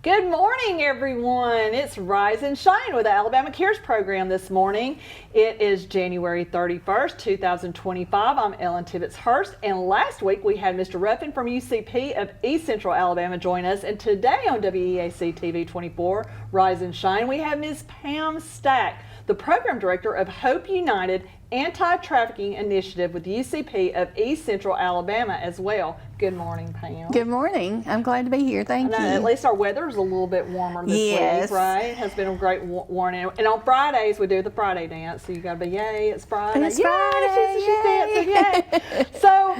Good morning, everyone. It's Rise and Shine with the Alabama Cares program this morning. It is January 31st, 2025. I'm Ellen Tibbetts Hurst, and last week we had Mr. Ruffin from UCP of East Central Alabama join us, and today on WEAC TV 24, Rise and Shine, we have Ms. Pam Stack, the program director of HopeUNITED Anti-Trafficking Initiative with UCP of East Central Alabama as well. Good morning, Pam. Good morning. I'm glad to be here. Thank you. At least our weather is a little bit warmer this Yes. week, right? It has been a great warning. And on Fridays, we do the Friday dance. So you got to be, yay, it's Friday. It's Yay, Friday, she's dancing, yay. So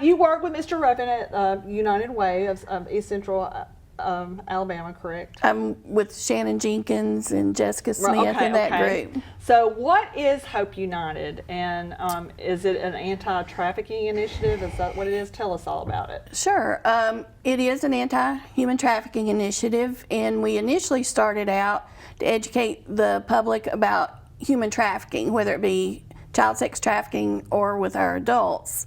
you work with Mr. Ruffin at United Way of East Central Alabama, correct? I'm with Shannon Jenkins and Jessica Smith in that group. So what is Hope United, and is it an anti-trafficking initiative? Is that what it is? Tell us all about it. Sure. It is an anti-human trafficking initiative, and we initially started out to educate the public about human trafficking, whether it be child sex trafficking or with our adults.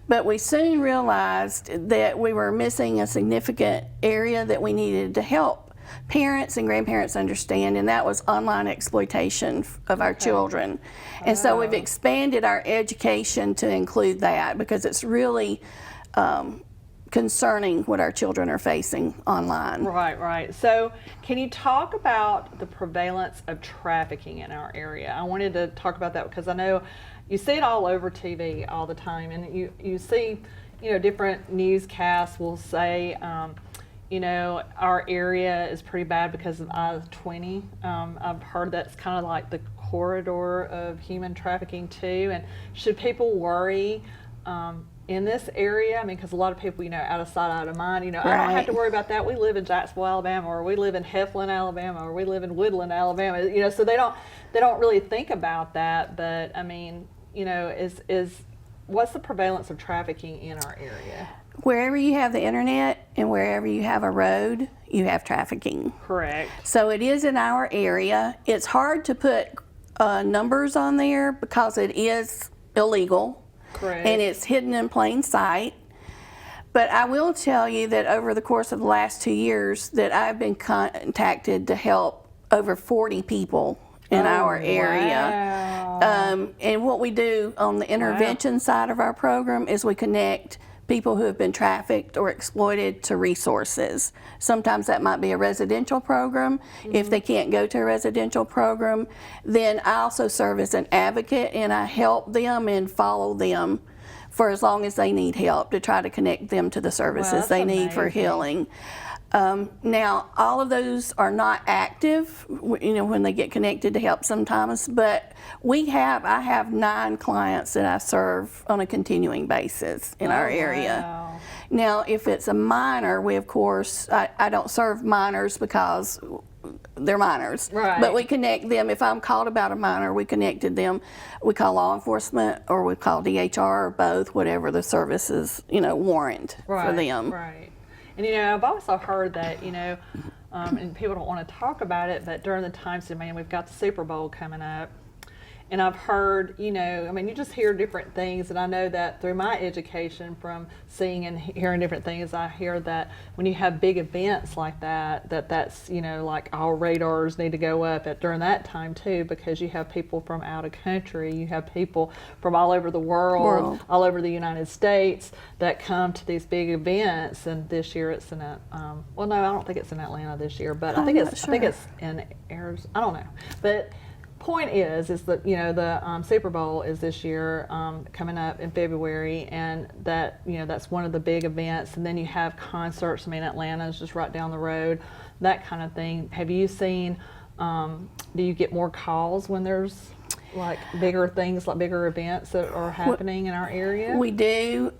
But we soon realized that we were missing a significant area that we needed to help parents and grandparents understand, and that was online exploitation of our children. And so we've expanded our education to include that because it's really concerning what our children are facing online. Right. So can you talk about the prevalence of trafficking in our area? I wanted to talk about that because I know you see it all over TV all the time, and you see, different newscasts will say, our area is pretty bad because of I-20. I've heard that's kind of like the corridor of human trafficking too. And should people worry in this area? I mean, because a lot of people, out of sight, out of mind. I don't have to worry about that. We live in Jacksonville, Alabama, or we live in Heflin, Alabama, or we live in Woodland, Alabama. So they don't really think about that. But I mean, what's the prevalence of trafficking in our area? Wherever you have the internet and wherever you have a road, you have trafficking. Correct. So it is in our area. It's hard to put numbers on there because it is illegal. Correct. And it's hidden in plain sight. But I will tell you that over the course of the last 2 years that I've been contacted to help over 40 people in our area. Wow. And what we do on the intervention side of our program is we connect people who have been trafficked or exploited to resources. Sometimes that might be a residential program. If they can't go to a residential program, then I also serve as an advocate, and I help them and follow them for as long as they need help to try to connect them to the services they need for healing. Now, all of those are not active, when they get connected to help sometimes, but I have 9 clients that I serve on a continuing basis in our area. Wow. Now, if it's a minor, we of course, I don't serve minors because they're minors, right. But we connect them. If I'm called about a minor, we connected them. We call law enforcement or we call DHR or both, whatever the services, warrant for them. Right. And I've also heard that, and people don't want to talk about it, but during the times of we've got the Super Bowl coming up. And I've heard, you just hear different things. And I know that through my education from seeing and hearing different things, I hear that when you have big events like that's, like our radars need to go up during that time too, because you have people from out of country, you have people from all over the world. All over the United States that come to these big events. And this year it's in I don't think it's in Atlanta this year, but I think it's in Arizona. I don't know. But point is that the Super Bowl is this year coming up in February, and that that's one of the big events. And then you have concerts. Atlanta is just right down the road, that kind of thing. Have you seen? Do you get more calls when there's like bigger things, like bigger events that are happening in our area? We do.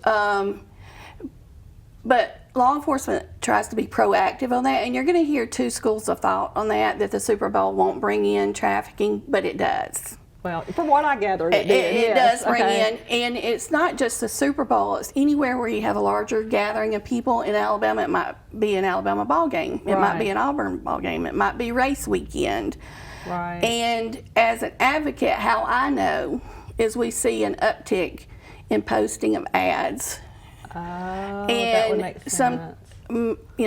But law enforcement tries to be proactive on that, and you're going to hear 2 schools of thought on that the Super Bowl won't bring in trafficking, but it does. Well, from what I gathered, it does bring in, and it's not just the Super Bowl, it's anywhere where you have a larger gathering of people. In Alabama, it might be an Alabama ball game, it might be an Auburn ball game, it might be race weekend. Right. And as an advocate, how I know is we see an uptick in posting of ads. Oh, that would make sense.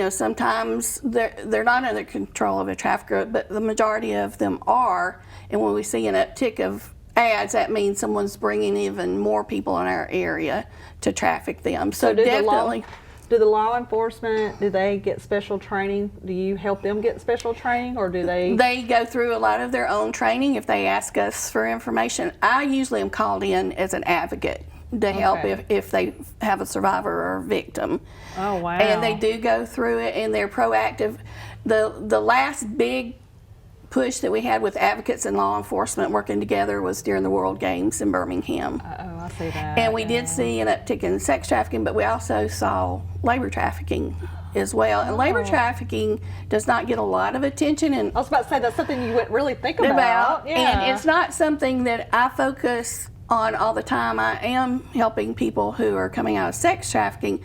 sometimes they're not under control of a trafficker, but the majority of them are. And when we see an uptick of ads, that means someone's bringing even more people in our area to traffic them. So definitely. Do the law enforcement, do they get special training? Do you help them get special training, or do they? They go through a lot of their own training if they ask us for information. I usually am called in as an advocate to help if they have a survivor or victim. Oh, wow. And they do go through it, and they're proactive. The last big push that we had with advocates and law enforcement working together was during the World Games in Birmingham. Oh, I see that. And we did see an uptick in sex trafficking, but we also saw labor trafficking as well. And labor trafficking does not get a lot of attention. And I was about to say, that's something you wouldn't really think about. Yeah. And it's not something that I focus on all the time. I am helping people who are coming out of sex trafficking.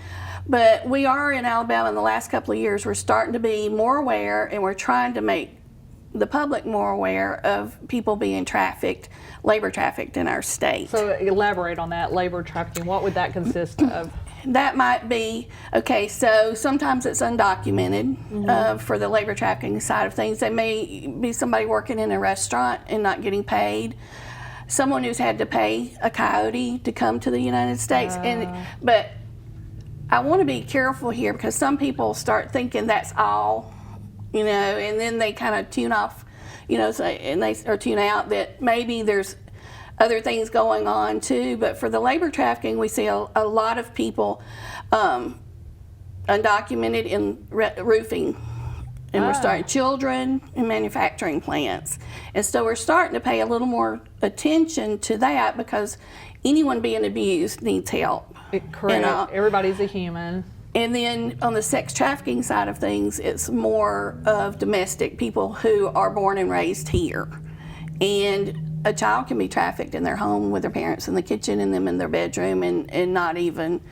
But we are in Alabama in the last couple of years. We're starting to be more aware, and we're trying to make the public more aware of people being trafficked, labor trafficked in our state. So elaborate on that, labor trafficking. What would that consist of? That might be, okay, so sometimes it's undocumented for the labor trafficking side of things. They may be somebody working in a restaurant and not getting paid. Someone who's had to pay a coyote to come to the United States. But I want to be careful here, because some people start thinking that's all, and then they kind of tune off, or tune out that maybe there's other things going on too. But for the labor trafficking, we see a lot of people undocumented in roofing, and we're starting children in manufacturing plants. And so we're starting to pay a little more attention to that, because anyone being abused needs help. Correct. Everybody's a human. And then on the sex trafficking side of things, it's more of domestic people who are born and raised here. And a child can be trafficked in their home with their parents in the kitchen and them in their bedroom and not even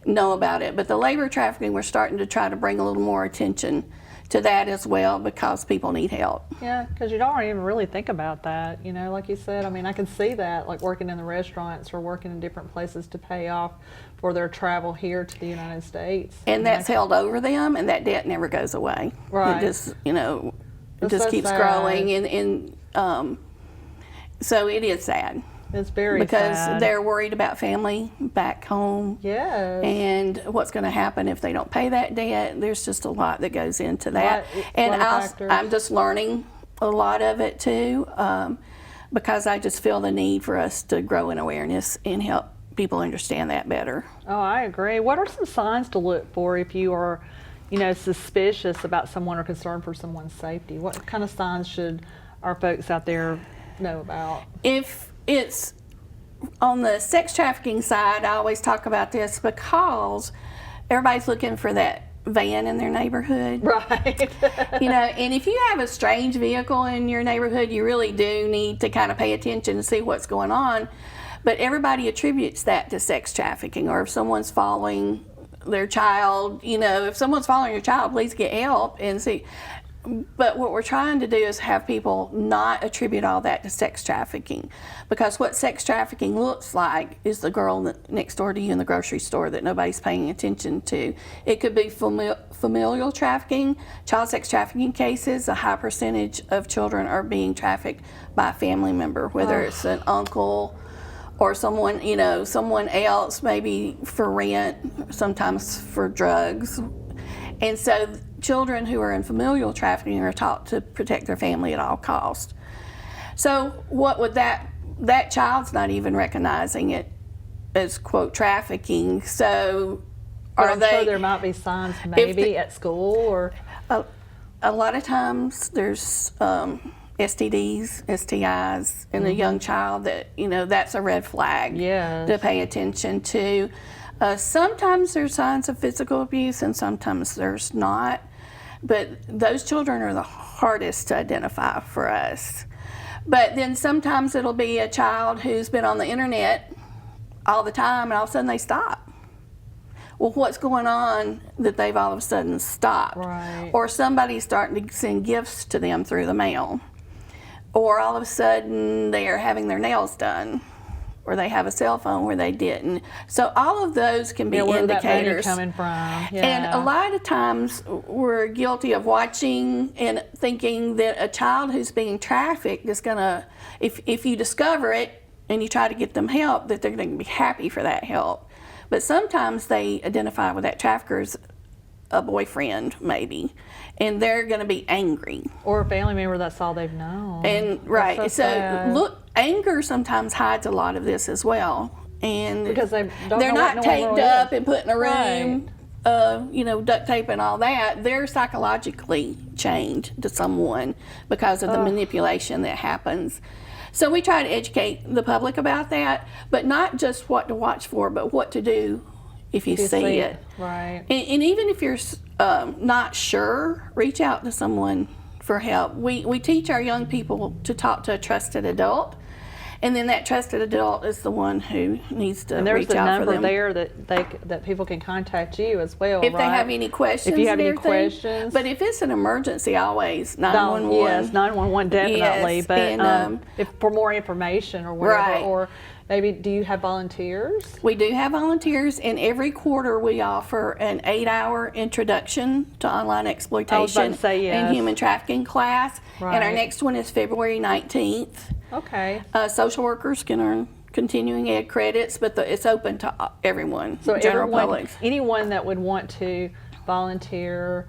know about it. But the labor trafficking, we're starting to try to bring a little more attention to that as well, because people need help. Yeah, because you don't even really think about that, like you said. I mean, I can see that, like working in the restaurants or working in different places to pay off for their travel here to the United States. And that's held over them, and that debt never goes away. Right. It just, it That's just so keeps sad. growing, and so it is sad. It's very because sad. they're worried about family back home. Yes. And what's going to happen if they don't pay that debt. There's just a lot that goes into that. And I'm just learning a lot of it too, because I just feel the need for us to grow in awareness and help people understand that better. Oh, I agree. What are some signs to look for if you are, suspicious about someone or concerned for someone's safety? What kind of signs should our folks out there know about? If it's on the sex trafficking side, I always talk about this because everybody's looking for that van in their neighborhood. Right. And if you have a strange vehicle in your neighborhood, you really do need to kind of pay attention and see what's going on. But everybody attributes that to sex trafficking, or if someone's following their child, if someone's following your child, please get help and see. But what we're trying to do is have people not attribute all that to sex trafficking, because what sex trafficking looks like is the girl next door to you in the grocery store that nobody's paying attention to. It could be familial trafficking, child sex trafficking cases. A high percentage of children are being trafficked by a family member, whether it's an uncle or someone, someone else, maybe for rent, sometimes for drugs. And so children who are in familial trafficking are taught to protect their family at all costs. So what would that child's not even recognizing it as, quote, trafficking. So I'm sure there might be signs maybe at school or... A lot of times there's STDs, STIs in a young child that, that's a red flag to pay attention to. Sometimes there's signs of physical abuse and sometimes there's not. But those children are the hardest to identify for us. But then sometimes it'll be a child who's been on the internet all the time and all of a sudden they stop. Well, what's going on that they've all of a sudden stopped? Right. Or somebody's starting to send gifts to them through the mail. Or all of a sudden they are having their nails done. or they have a cell phone where they didn't. So all of those can be Where that money indicators. coming from? Yeah. And a lot of times we're guilty of watching and thinking that a child who's being trafficked is gonna, if you discover it and you try to get them help, that they're gonna be happy for that help. But sometimes they identify with that trafficker as a boyfriend maybe, and they're gonna be angry. Or a family member, that's all they've known. And That's so sad. look, anger sometimes hides a lot of this as well. And Because they don't they're know not what taped normal up is. and put in a room, duct tape and all that. They're psychologically chained to someone because of the manipulation that happens. So we try to educate the public about that, but not just what to watch for, but what to do if you see it. Right. And even if you're not sure, reach out to someone for help. We teach our young people to talk to a trusted adult, and then that trusted adult is the one who needs to And there's reach the out for number them. there that people can contact you as well, If right? they have any questions. If you have and any everything. questions. But if it's an emergency, always No, 911. yes, 911 definitely. Yes, But and, if for more information or whatever, Right. or maybe do you have volunteers? We do have volunteers, and every quarter we offer an 8-hour introduction to online exploitation say, yes. and human trafficking class. And our Right. next one is February 19th. Okay. Social workers can earn continuing ed credits, but it's open to everyone, So general everyone, public. anyone that would want to volunteer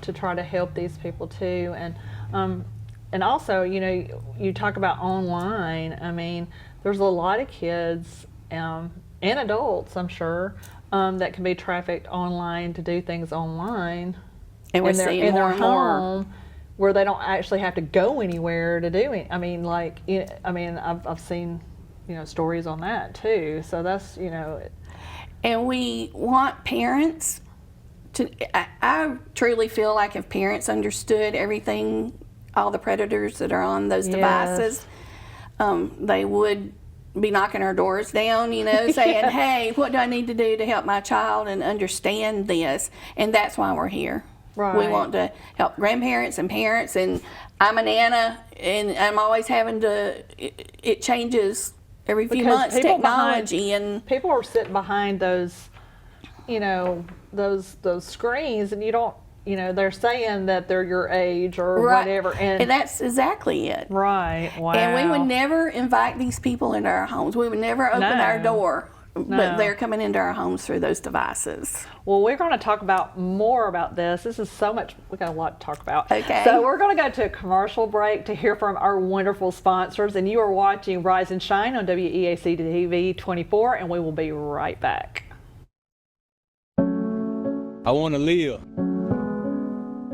to try to help these people too, and also, you talk about online. I mean, there's a lot of kids and adults, I'm sure, that can be trafficked online to do things online. And we're in their, seeing in more their and more. home, where they don't actually have to go anywhere to do it. I mean, I've seen, stories on that too. So that's, And we want parents to, I truly feel like if parents understood everything, all the predators that are on those devices, they would be knocking our doors down, saying, hey, what do I need to do to help my child and understand this? And that's why we're here. Right. We want to help grandparents and parents, and I'm a Nana, and I'm always having to, it changes every few Because months, people technology, and people are sitting behind those, those screens, and you don't, they're saying that they're your age or whatever, and that's exactly it. Right. Wow. And we would never invite these people into our homes. We would never open our door, but they're coming into our homes through those devices. Well, we're going to talk more about this. This is so much, we got a lot to talk about. Okay. So we're going to go to a commercial break to hear from our wonderful sponsors. And you are watching Rise and Shine on WEAC TV 24, and we will be right back. I want to live.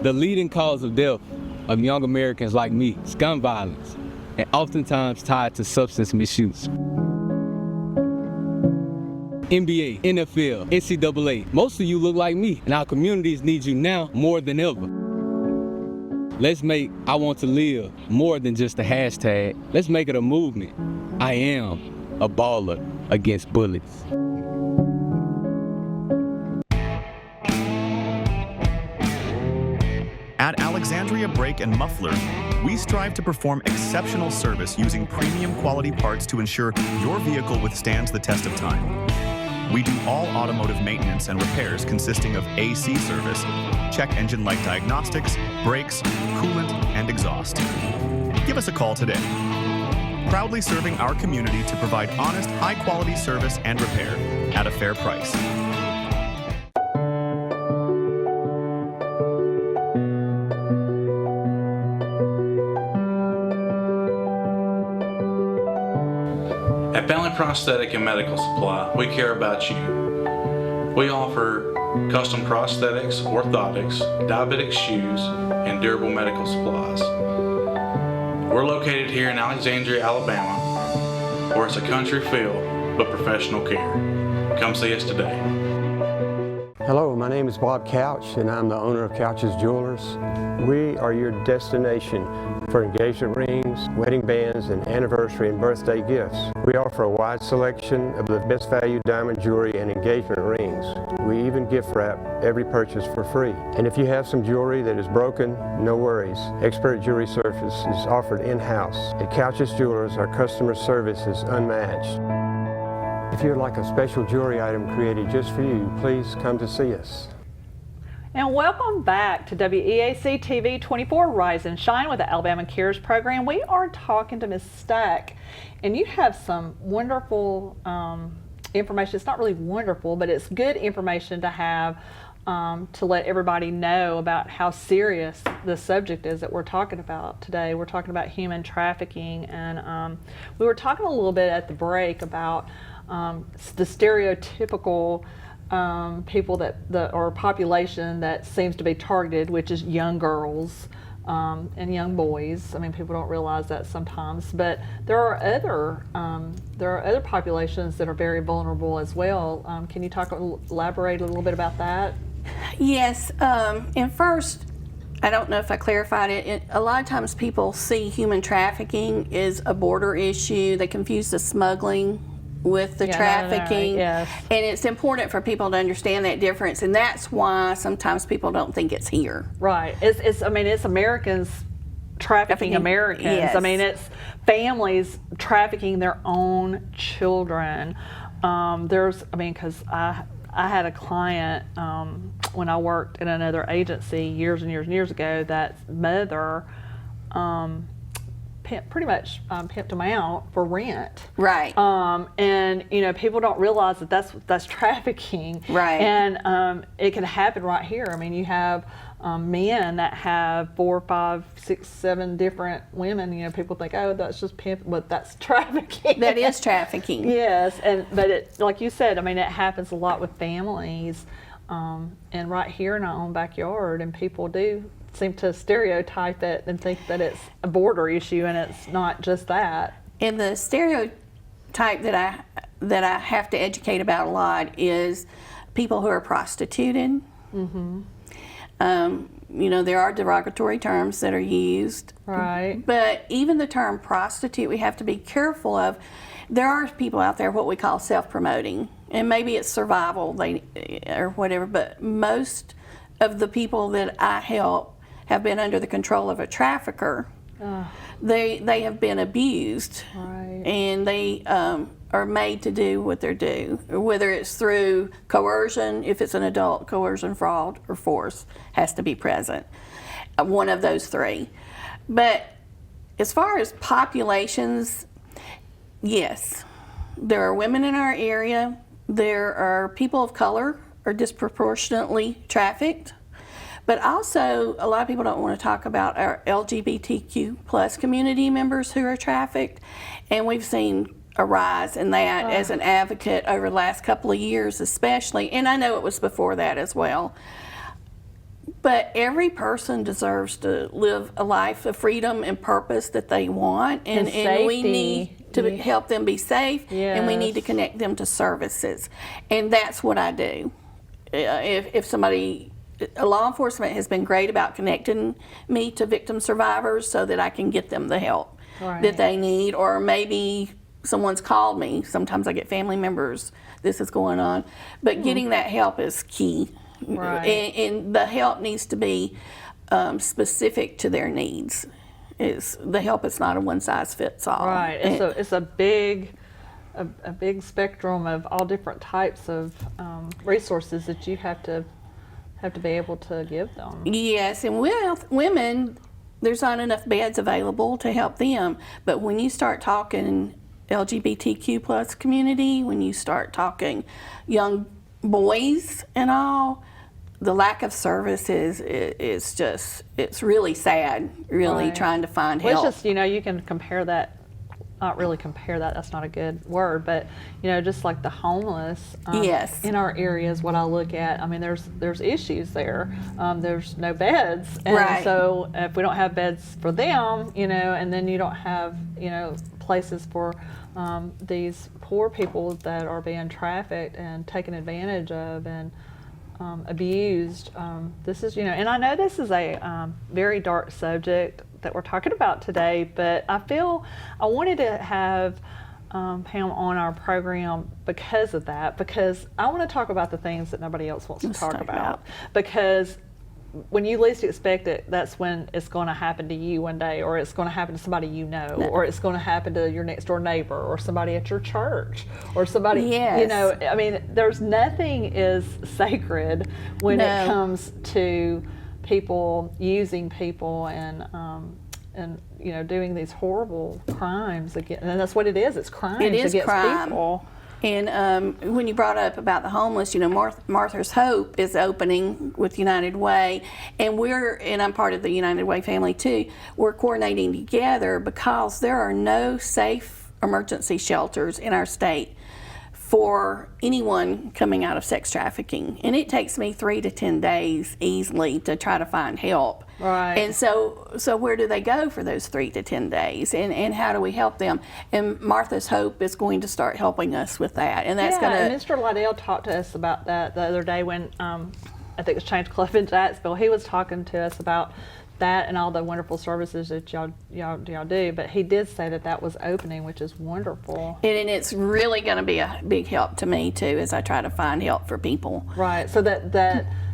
The leading cause of death of young Americans like me is gun violence, and oftentimes tied to substance misuse. NBA, NFL, NCAA, most of you look like me, and our communities need you now more than ever. Let's make I Want to Live more than just a hashtag. Let's make it a movement. I am a baller against bullets. At Alexandria Brake and Muffler, we strive to perform exceptional service using premium quality parts to ensure your vehicle withstands the test of time. We do all automotive maintenance and repairs consisting of AC service, check engine light diagnostics, brakes, coolant, and exhaust. Give us a call today. Proudly serving our community to provide honest, high-quality service and repair at a fair price. At Family Prosthetic and Medical Supply, we care about you. We offer custom prosthetics, orthotics, diabetic shoes, and durable medical supplies. We're located here in Alexandria, Alabama, where it's a country feel, but professional care. Come see us today. Hello, my name is Bob Couch, and I'm the owner of Couch's Jewelers. We are your destination for engagement rings, wedding bands, and anniversary and birthday gifts. We offer a wide selection of the best value diamond jewelry and engagement rings. We even gift wrap every purchase for free. And if you have some jewelry that is broken, no worries. Expert jewelry service is offered in-house. At Couch's Jewelers, our customer service is unmatched. If you'd like a special jewelry item created just for you, please come to see us. And welcome back to WEAC TV 24 Rise and Shine with the Alabama Cares program. We are talking to Ms. Stack, and you have some wonderful information. It's not really wonderful, but it's good information to have to let everybody know about how serious the subject is that we're talking about today. We're talking about human trafficking, and we were talking a little bit at the break about the stereotypical people or population that seems to be targeted, which is young girls and young boys. I mean, people don't realize that sometimes, but there are other populations that are very vulnerable as well. Can you elaborate a little bit about that? Yes, and first, I don't know if I clarified it. A lot of times people see human trafficking as a border issue. They confuse the smuggling with the trafficking. Yes. And it's important for people to understand that difference, and that's why sometimes people don't think it's here. Right. It's Americans trafficking Americans. Yes. I mean, it's families trafficking their own children. Because I had a client when I worked in another agency years and years and years ago, that mother pretty much pimped them out for rent. Right. And people don't realize that that's trafficking. Right. And it can happen right here. I mean, you have men that have 4, 5, 6, 7 different women. People think, oh, that's just pimp, but that's trafficking. That is trafficking. Yes, but it, like you said, I mean, it happens a lot with families, and right here in our own backyard, and people do seem to stereotype it and think that it's a border issue, and it's not just that. And the stereotype that I have to educate about a lot is people who are prostituted. Mm-hmm. There are derogatory terms that are used. Right. But even the term prostitute, we have to be careful of. There are people out there what we call self-promoting, and maybe it's survival or whatever, but most of the people that I help have been under the control of a trafficker. They have been abused. Right. And they are made to do what they're due, whether it's through coercion. If it's an adult, coercion, fraud, or force has to be present. One of those three. But as far as populations, yes, there are women in our area. There are people of color are disproportionately trafficked. But also, a lot of people don't want to talk about our LGBTQ plus community members who are trafficked. And we've seen a rise in that as an advocate over the last couple of years especially. And I know it was before that as well. But every person deserves to live a life of freedom and purpose that they want. And we need to help them be safe. Yes. And we need to connect them to services. And that's what I do. If somebody... Law enforcement has been great about connecting me to victim survivors so that I can get them the help that they need, or maybe someone's called me. Sometimes I get family members, this is going on, but getting that help is key. Right. And the help needs to be specific to their needs. The help is not a one-size-fits-all. Right. It's a big spectrum of all different types of resources that you have to be able to give them. Yes, and with women, there's not enough beds available to help them. But when you start talking LGBTQ plus community, when you start talking young boys and all, the lack of service is just, it's really sad, really trying to find help. It's just, you can compare that. Not really compare that, that's not a good word, but just like the homeless yes. in our area is what I look at. I mean, there's issues there. There's no beds, and so if we don't have beds for them, and then you don't have places for these poor people that are being trafficked and taken advantage of and abused. This is and I know this is a very dark subject that we're talking about today, but I feel I wanted to have Pam on our program because of that, because I want to talk about the things that nobody else wants to talk about. Because when you least expect it, that's when it's going to happen to you one day, or it's going to happen to somebody you know, or it's going to happen to your next door neighbor, or somebody at your church, or somebody, Yes. you know, I mean, there's nothing is sacred when it comes to people using people and you know, doing these horrible crimes again, and that's what it is. It's crimes against people. And when you brought up about the homeless, you know, Martha's Hope is opening with United Way, and I'm part of the United Way family too. We're coordinating together because there are no safe emergency shelters in our state for anyone coming out of sex trafficking, and it takes me 3 to 10 days easily to try to find help. Right. And so where do they go for those 3 to 10 days, and how do we help them? And Martha's Hope is going to start helping us with that, and that's going to. And Mr. Liddell talked to us about that the other day when I think it was Change Club in Jacksonville. He was talking to us about that and all the wonderful services that y'all do, but he did say that was opening, which is wonderful. And it's really going to be a big help to me too, as I try to find help for people. Right. So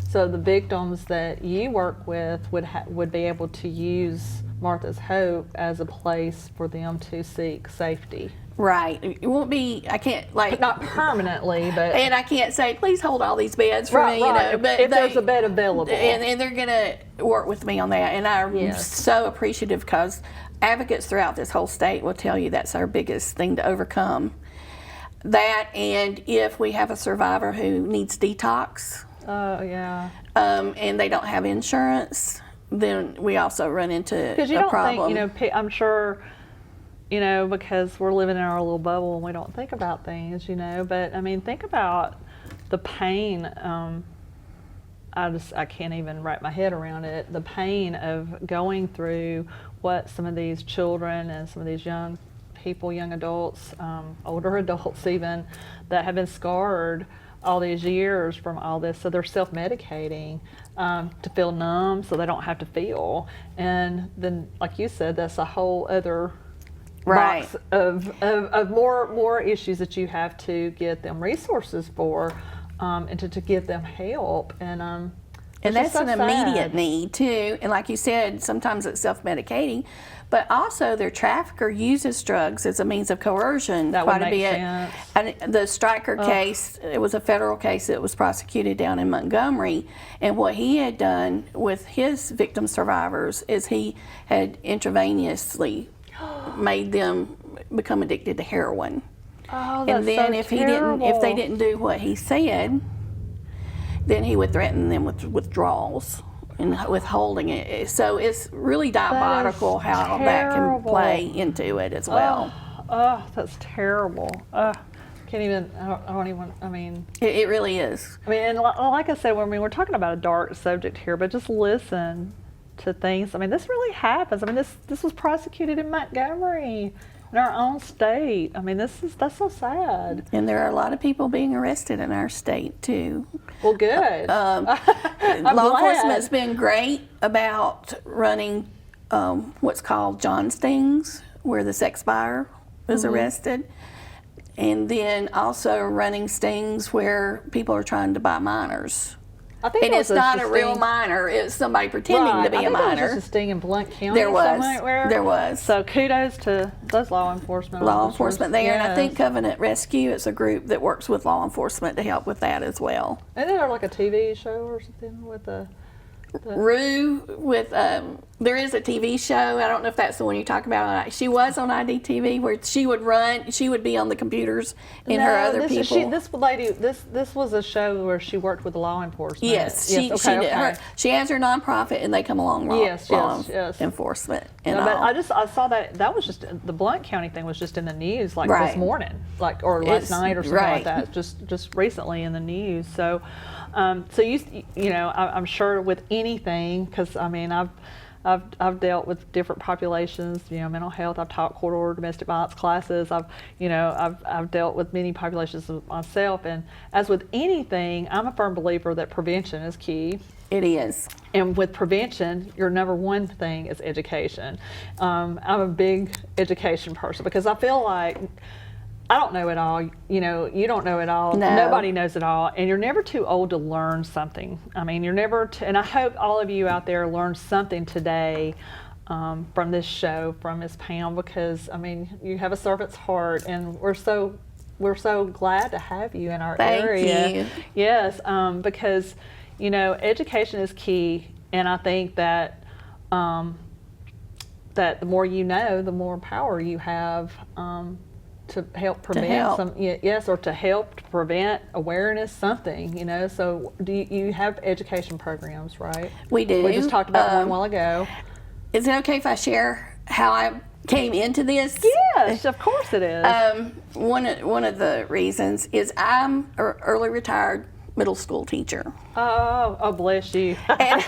so the victims that you work with would be able to use Martha's Hope as a place for them to seek safety. Right. It won't be. I can't But not permanently, but. And I can't say, please hold all these beds for me. You know, but if there's a bed available. And they're going to work with me on that. And I'm so appreciative because advocates throughout this whole state will tell you that's our biggest thing to overcome. That, and if we have a survivor who needs detox, and they don't have insurance, then we also run into a problem. Because you don't think, you know, I'm sure, you know, because we're living in our little bubble and we don't think about things, you know, but I mean, think about the pain. I can't even wrap my head around it. The pain of going through what some of these children and some of these young people, young adults, older adults even, that have been scarred all these years from all this, so they're self-medicating to feel numb so they don't have to feel. And then, like you said, that's a whole other box of more issues that you have to get them resources for, and to get them help. And that's so an sad. immediate need too. And like you said, sometimes it's self-medicating, but also their trafficker uses drugs as a means of coercion. That would make sense. And the Stryker case, it was a federal case that was prosecuted down in Montgomery, and what he had done with his victim survivors is he had intravenously made them become addicted to heroin. Oh, that's and then so if they didn't do what he said, then he would threaten them with withdrawals and withholding it. So it's really diabolical how that can play into it as well. Oh, that's terrible. Can't even. I don't even. I mean, it really is. I mean, and like I said, we're talking about a dark subject here, but just listen to things. I mean, this really happens. I mean, this was prosecuted in Montgomery, in our own state. I mean, that's so sad. And there are a lot of people being arrested in our state too. Well, good. Law enforcement's been great about running what's called John stings, where the sex buyer is arrested, and then also running stings where people are trying to buy minors. I think and it's not a real minor; it's somebody pretending to be a minor. There was just a sting in Blount County. There was. Somewhere. There was. So kudos to those law enforcement. Law enforcement there, yes. And I think Covenant Rescue is a group that works with law enforcement to help with that as well. Isn't there like a TV show or something with the Rue with there is a TV show. I don't know if that's the one you talk about. She was on IDTV where she would be on the computers and her other people. This lady, this was a show where she worked with law enforcement. Yes, she did. She has her nonprofit and they come along law enforcement. And but I saw that was just the Blount County thing was just in the news like this morning, or last night or something like that. Just recently in the news. So. So you know, I'm sure with anything, because I mean, I've dealt with different populations. You know, mental health. I've taught court order domestic violence classes. I've dealt with many populations myself. And as with anything, I'm a firm believer that prevention is key. It is. And with prevention, your number one thing is education. I'm a big education person because I feel like I don't know it all. You know, you don't know it all. No. Nobody knows it all. And you're never too old to learn something. I mean, you're never, and I hope all of you out there learned something today from this show, from Ms. Pam, because, I mean, you have a servant's heart, and we're so glad to have you in our area. Thank you. Yes, because, you know, education is key, and I think that that the more you know, the more power you have to help prevent or to help to prevent awareness, something, you know. So do you have education programs, right? We do. We just talked about one a while ago. Is it okay if I share how I came into this? Yes, of course it is. One of the reasons is I'm an early retired middle school teacher. Oh, bless you. And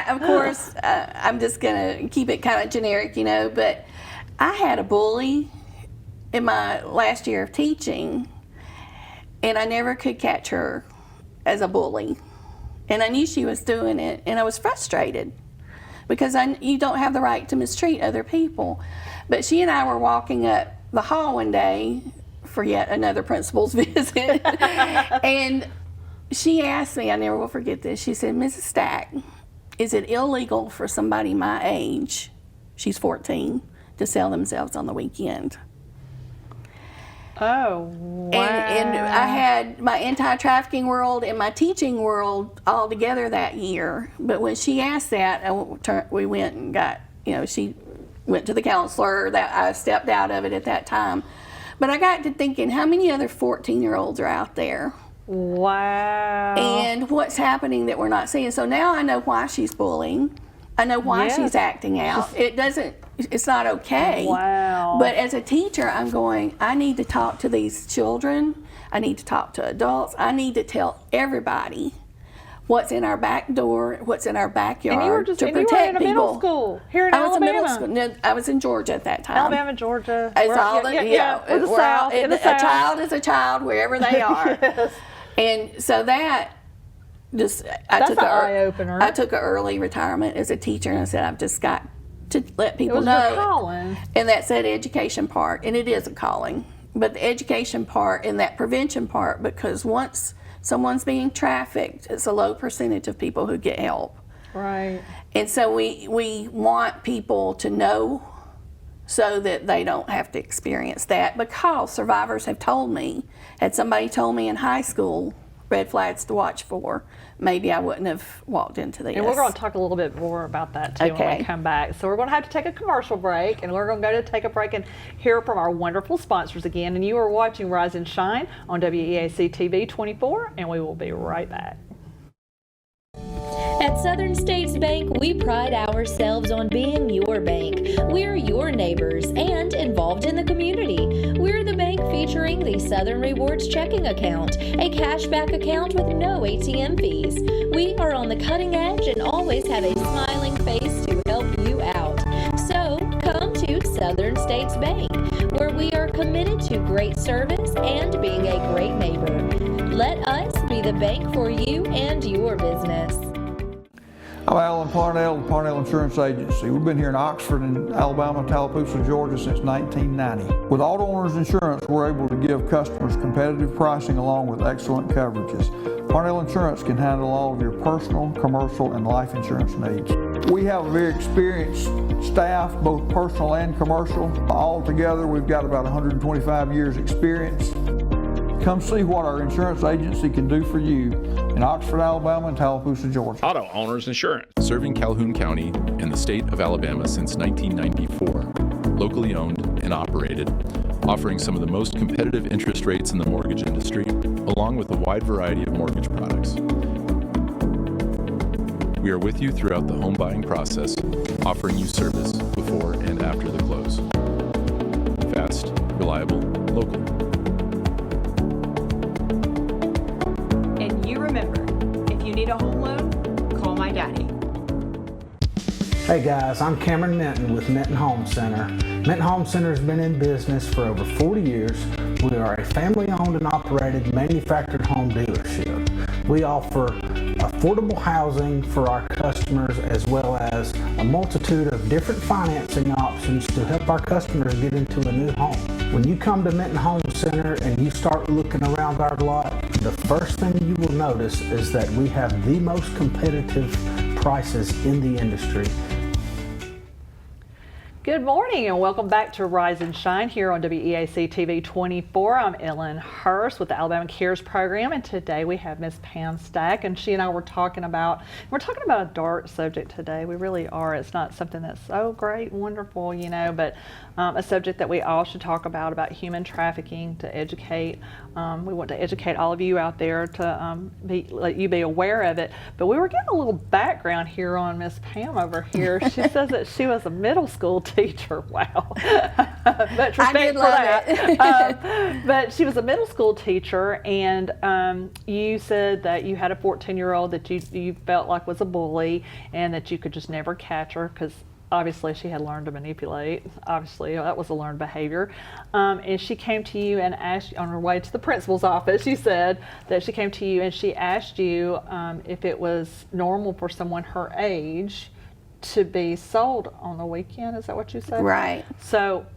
of course, I'm just going to keep it kind of generic, you know, but I had a bully in my last year of teaching, and I never could catch her as a bully. And I knew she was doing it, and I was frustrated because you don't have the right to mistreat other people. But she and I were walking up the hall one day for yet another principal's visit, and she asked me, I never will forget this, she said, "Mrs. Stack, is it illegal for somebody my age," she's 14, "to sell themselves on the weekend?" Oh, wow. And I had my anti-trafficking world and my teaching world all together that year. But when she asked that, we went and got, you know, she went to the counselor. That I stepped out of it at that time. But I got to thinking, how many other 14-year-olds are out there? Wow. And what's happening that we're not seeing? So now I know why she's bullying. I know why she's acting out. It's not okay. Wow. But as a teacher, I'm going, I need to talk to these children. I need to talk to adults. I need to tell everybody what's in our back door, what's in our backyard, and you were just to and protect you were in a people. middle school here in I was Alabama. in middle school. No, I was in Georgia at that time. Alabama, Georgia. It's We're- all we're the South. In the a South. child is a child wherever they are. Yes. And so that just That's an eye-opener. I took an early retirement as a teacher, and I said, I've just got to let It people was know. your calling. And that's that education part, and it is a calling. But the education part and that prevention part, because once someone's being trafficked, it's a low percentage of people who get help. Right. And so we want people to know so that they don't have to experience that, because survivors have told me, had somebody told me in high school red flags to watch for, maybe I wouldn't have walked into this. And we're going to talk a little bit more about that too when Okay. we come back. So we're going to have to take a commercial break, and we're going to go to take a break and hear from our wonderful sponsors again. And you are watching Rise and Shine on WEAC TV 24, and we will be right back. At Southern States Bank, we pride ourselves on being your bank. We're your neighbors and involved in the community. We're the bank featuring the Southern Rewards checking account, a cashback account with no ATM fees. We are on the cutting edge and always have a smiling face to help you out. So come to Southern States Bank, where we are committed to great service and being a great neighbor. Let us be the bank for you and your business. I'm Alan Parnell with Parnell Insurance Agency. We've been here in Oxford and Alabama, Tallapoosa, Georgia since 1990. With Auto Owners Insurance, we're able to give customers competitive pricing along with excellent coverages. Parnell Insurance can handle all of your personal, commercial, and life insurance needs. We have a very experienced staff, both personal and commercial. All together, we've got about 125 years experience. Come see what our insurance agency can do for you in Oxford, Alabama, and Tallapoosa, Georgia. Auto Owners Insurance. Serving Calhoun County and the state of Alabama since 1994. Locally owned and operated, offering some of the most competitive interest rates in the mortgage industry, along with a wide variety of mortgage products. We are with you throughout the home buying process, offering you service before and after the close. Fast, reliable, local. And you remember, if you need a home loan, call my daddy. Hey guys, I'm Cameron Minton with Minton Home Center. Minton Home Center has been in business for over 40 years. We are a family-owned and operated manufactured home dealership. We offer affordable housing for our customers, as well as a multitude of different financing options to help our customers get into a new home. When you come to Minton Home Center and you start looking around our lot, the first thing you will notice is that we have the most competitive prices in the industry. Good morning and welcome back to Rise and Shine here on WEAC TV 24. I'm Ellen Hurst with the Alabama Cares Program, and today we have Miss Pam Stack, and she and I were talking about a dark subject today. We really are. It's not something that's so great, wonderful, but a subject that we all should talk about human trafficking, to educate. We want to educate all of you out there to let you be aware of it. But we were getting a little background here on Miss Pam over here. She says that she was a middle school teacher. Wow. Much respect for that. But she was a middle school teacher, and you said that you had a 14-year-old that you felt like was a bully, and that you could just never catch her because obviously she had learned to manipulate. Obviously that was a learned behavior. And she came to you and asked you, on her way to the principal's office, she said that she came to you and she asked you if it was normal for someone her age to be sold on the weekend. Is that what you said? Right. So,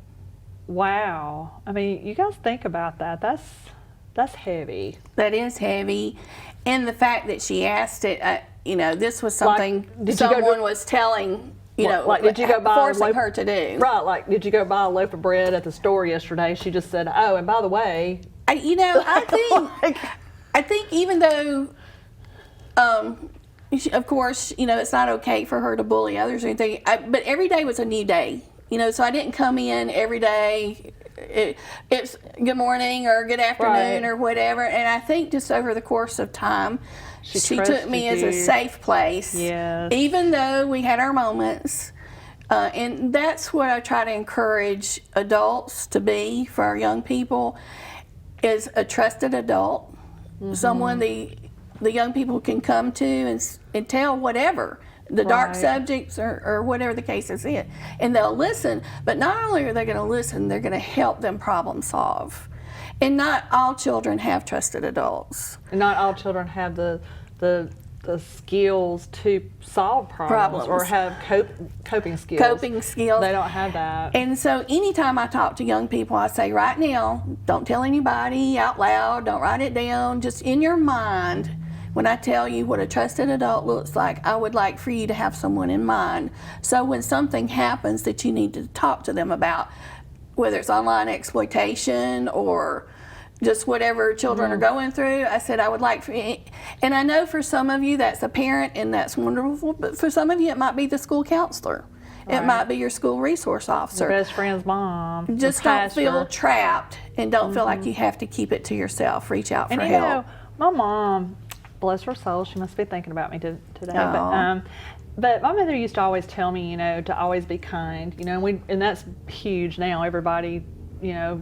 wow. I mean, you guys think about that. That's heavy. That is heavy. And the fact that she asked it, this was something someone was telling, did you go buy forcing her to do. Right, like did you go buy a loaf of bread at the store yesterday? She just said, oh, and by the way. I think even though, of course, it's not okay for her to bully others or anything, but every day was a new day. So I didn't come in every day, it's good morning or good afternoon or whatever. And I think just over the course of time, she took me as a safe place, even though we had our moments. And that's what I try to encourage adults to be for our young people, is a trusted adult, someone the young people can come to and tell whatever, the dark subjects or whatever the case is in. And they'll listen, but not only are they going to listen, they're going to help them problem solve. And not all children have trusted adults. And not all children have the skills to solve problems. Or have coping skills. Coping skills. They don't have that. And so anytime I talk to young people, I say, right now, don't tell anybody out loud, don't write it down, just in your mind. When I tell you what a trusted adult looks like, I would like for you to have someone in mind. So when something happens that you need to talk to them about, whether it's online exploitation or just whatever children are going through, I said I would like for you. And I know for some of you that's a parent and that's wonderful, but for some of you it might be the school counselor. It might be your school resource officer. Your best friend's mom. Just don't feel trapped and don't feel like you have to keep it to yourself. Reach out for help. My mom, bless her soul, she must be thinking about me today. But my mother used to always tell me, to always be kind. And that's huge now. Everybody,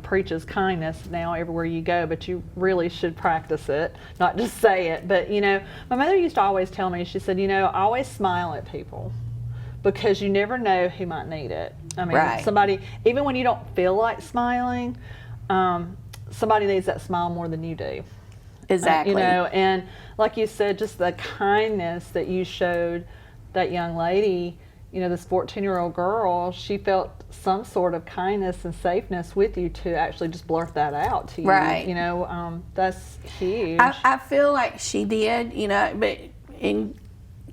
preaches kindness now everywhere you go, but you really should practice it, not just say it. But, my mother used to always tell me, she said, always smile at people because you never know who might need it. I mean, somebody, even when you don't feel like smiling, somebody needs that smile more than you do. Exactly. And like you said, just the kindness that you showed that young lady, this 14-year-old girl, she felt some sort of kindness and safeness with you to actually just blurt that out to you. Right. That's huge. I feel like she did, but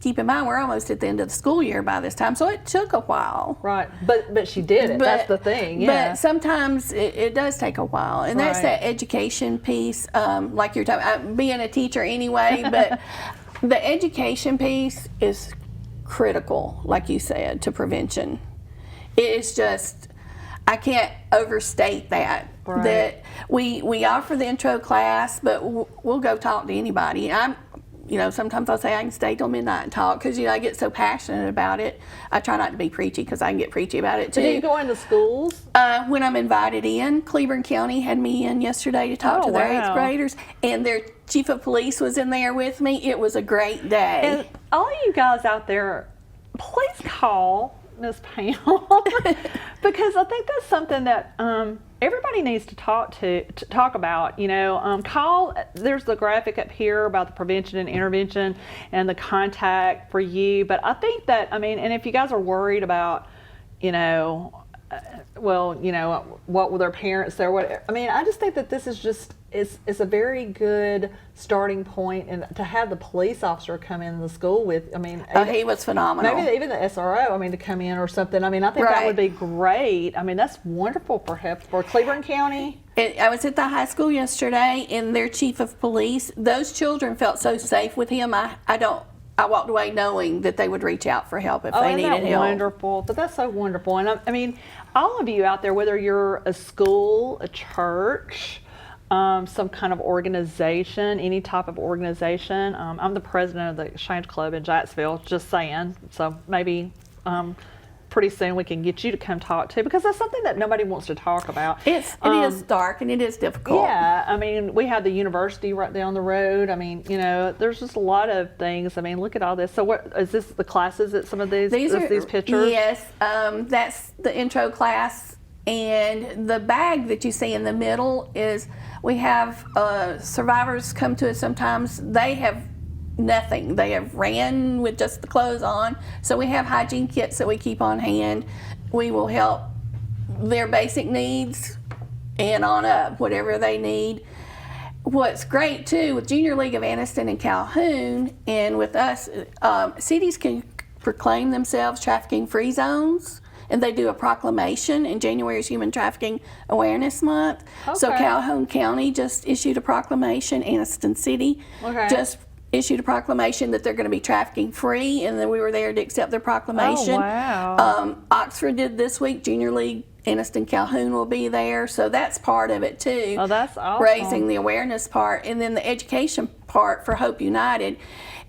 keep in mind, we're almost at the end of the school year by this time, so it took a while. Right, but she did it. That's the thing. Yeah. But sometimes it does take a while, and that's that education piece, like you're talking about, being a teacher anyway, but the education piece is critical, like you said, to prevention. It's just, I can't overstate that. That we offer the intro class, but we'll go talk to anybody. Sometimes I'll say I can stay till midnight and talk because, I get so passionate about it. I try not to be preachy because I can get preachy about it too. Do you go into schools? When I'm invited in. Cleburne County had me in yesterday to talk to their 8th graders, and their chief of police was in there with me. It was a great day. And all of you guys out there, please call Miss Pam because I think that's something that everybody needs to talk about. Call. There's the graphic up here about the prevention and intervention and the contact for you. But I think that and if you guys are worried about, well, you know, what were their parents there? What I mean, I just think that this is just is a very good starting point, and to have the police officer come in the school with, I mean, he was phenomenal. Maybe even the SRO, I mean, to come in or something. I mean, I think that would be great. I mean, that's wonderful for Cleveland County. I was at the high school yesterday, and their chief of police, those children felt so safe with him. I walked away knowing that they would reach out for help if they needed help. Wonderful. But that's so wonderful. And I mean, all of you out there, whether you're a school, a church, some kind of organization, any type of organization. I'm the president of the Exchange Club in Jacksonville, just saying. So maybe pretty soon we can get you to come talk to, because that's something that nobody wants to talk about. It is dark and it is difficult. Yeah, I mean, we have the university right down the road. I mean, you know, there's just a lot of things. I mean, look at all this. So what is this, the classes at some of these pictures? Yes, that's the intro class. And the bag that you see in the middle is, we have survivors come to us sometimes. They have nothing. They have ran with just the clothes on. So we have hygiene kits that we keep on hand. We will help their basic needs and on up, whatever they need. What's great too, with Junior League of Anniston and Calhoun, and with us, cities can proclaim themselves trafficking-free zones. And they do a proclamation, and January is Human Trafficking Awareness Month. Okay. So Calhoun County just issued a proclamation, Anniston City just issued a proclamation that they're going to be trafficking free, and then we were there to accept their proclamation. Oh, wow. Oxford did this week. Junior League Anniston Calhoun will be there, so that's part of it too. Oh, that's awesome. Raising the awareness part, and then the education part for Hope United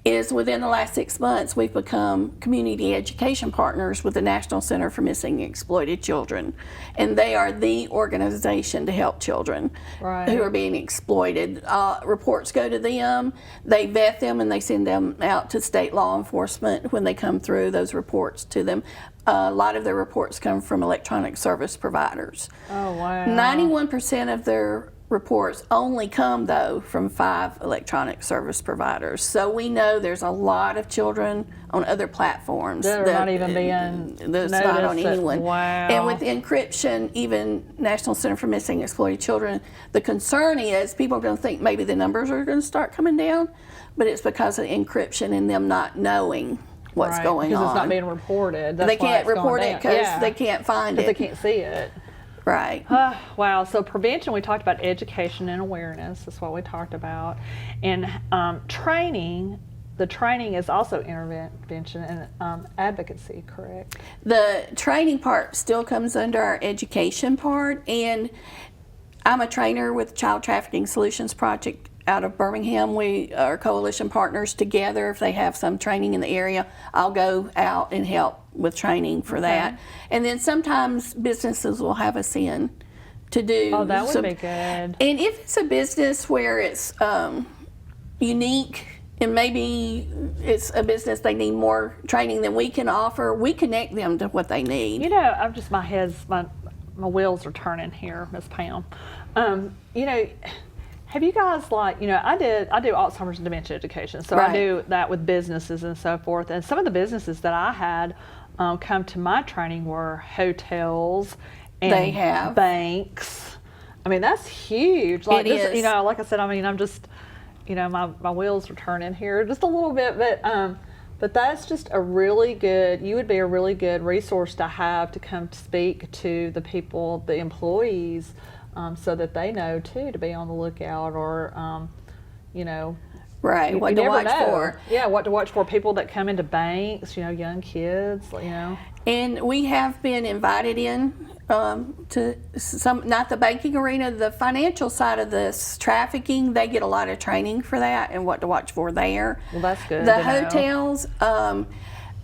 is, within the last 6 months, we've become community education partners with the National Center for Missing and Exploited Children. And they are the organization to help children who are being exploited. Reports go to them, they vet them, and they send them out to state law enforcement when they come through, those reports to them. A lot of their reports come from electronic service providers. Oh, wow. 91% of their reports only come, though, from 5 electronic service providers. So we know there's a lot of children on other platforms that are not even being that's not on anyone. Wow. And with encryption, even National Center for Missing and Exploited Children, the concern is people are going to think maybe the numbers are going to start coming down, but it's because of encryption and them not knowing what's going on. Because it's not being reported. That's they can't report it because they can't find it. They can't see it. Right. Wow. So prevention, we talked about education and awareness. That's what we talked about. And training, the training is also intervention and advocacy, correct? The training part still comes under our education part. And I'm a trainer with Child Trafficking Solutions Project out of Birmingham. We are coalition partners together. If they have some training in the area, I'll go out and help with training for that. And then sometimes businesses will have us in to do. Oh, that would be good. And if it's a business where it's unique, and maybe it's a business they need more training than we can offer, we connect them to what they need. You know, I'm just, my wheels are turning here, Miss Pam. You know, have you guys, like, you know, I do Alzheimer's and dementia education, so I do that with businesses and so forth. And some of the businesses that I had come to my training were hotels and banks. I mean, that's huge. Like, it is. You know, like I said, I mean, I'm just, you know, my wheels are turning here just a little bit, but that's just a really good, you would be a really good resource to have to come to speak to the people, the employees, so that they know too to be on the lookout, or you know, what to watch for. Yeah, what to watch for. People that come into banks, you know, young kids, you know. And we have been invited in to some, not the banking arena, the financial side of this trafficking. They get a lot of training for that and what to watch for there. Well, that's good. The hotels,